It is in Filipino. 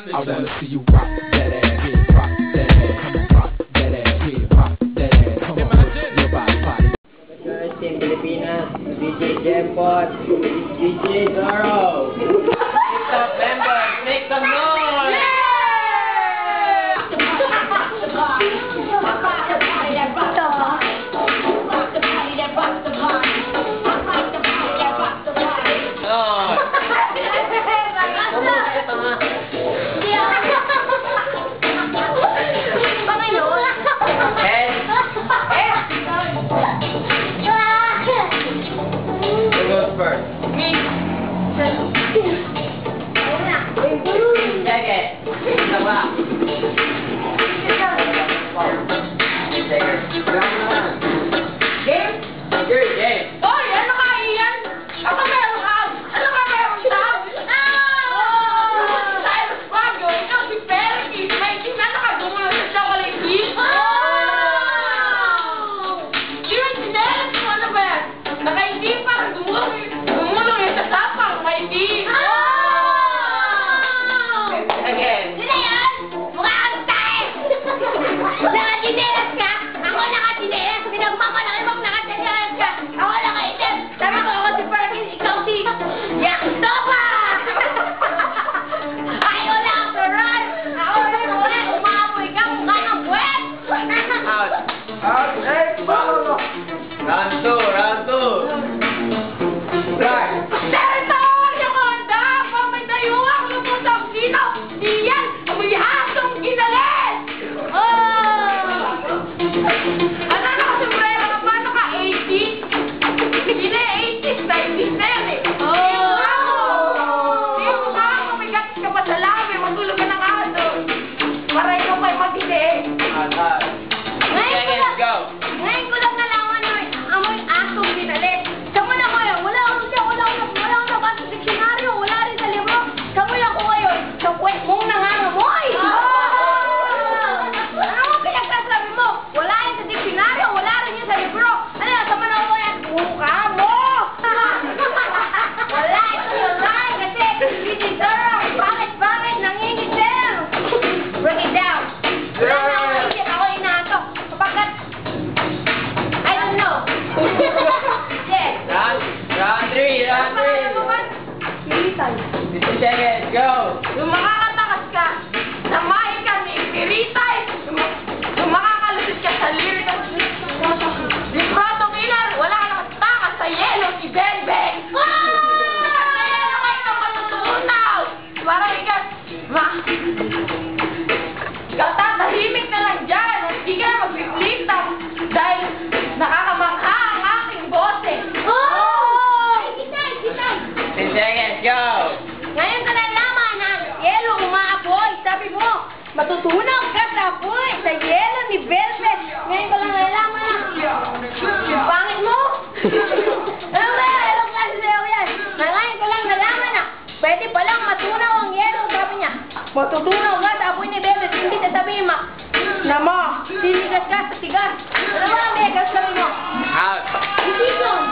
I wanna see you rock that ass, yeah, rock that ass, come on, rock that ass, yeah, rock that ass, come on, move your body, body. Guys, Team Pilipinas, DJ Jempot, DJ Zoro. Make up members, make some noise! Round two. Right. Teritoryo ko, handa! Pag may dayuwang lumutang sino, diyan, may hasong ginalit! Ano na ka, sombrero ka, paano ka, 80s? Hindi na 80s, 90s na yan eh. Di mo nga ako, may gatis ka pa sa labi, matulog ka na nga doon. Maray ka pa'y maghindi. Ngayon ko lang nalaman na amoy asong ginalit. Kamu na kayo, wala akong nabasa sa diksyonaryo, wala rin sa libro. Kamu lang ko ngayon, sa kwet mong nangangamoy. Ano mo pinagsasabi mo? Wala rin sa diksyonaryo, wala rin yun sa libro. Ano yan, sa manaw mo yan, mukha mo. Wala, ito yung lie, kasi hindi Zoro, bakit, nangingitim. Bring it down. Wala na ako isip, ako inaantok. Kapagkat, I don't know. Yes. Round three. 50 seconds, go! Yung makakatakas ka, samahin ka ni Piritay. Yung makakalulit ka sa lyric at yung protong inar, wala ka nakatakas sa yelo si Benbeng. Sa yelo kayo na matutunaw. Parang ikaw, tatahimik na lang dyan. Hindi ka na magpiplitang dahil nakakamangha ang aking boses. 10 seconds, go! Ngayon ka nalaman na yelo umaapoy. Sabi mo, matutunaw ka sa apoy, sa yelo ni Velvet. Ngayon ka lang nalaman na yung pangit mo. Ano ba yan? Anong klase sa'yo yan? Ngayon ka lang nalaman na pwede palang matunaw ang yelo. Sabi niya, matutunaw ka sa apoy ni Velvet. Hindi sasabihin ma, na mo, tinigas ka sa tigas. Ano ba, Megas, sabi mo?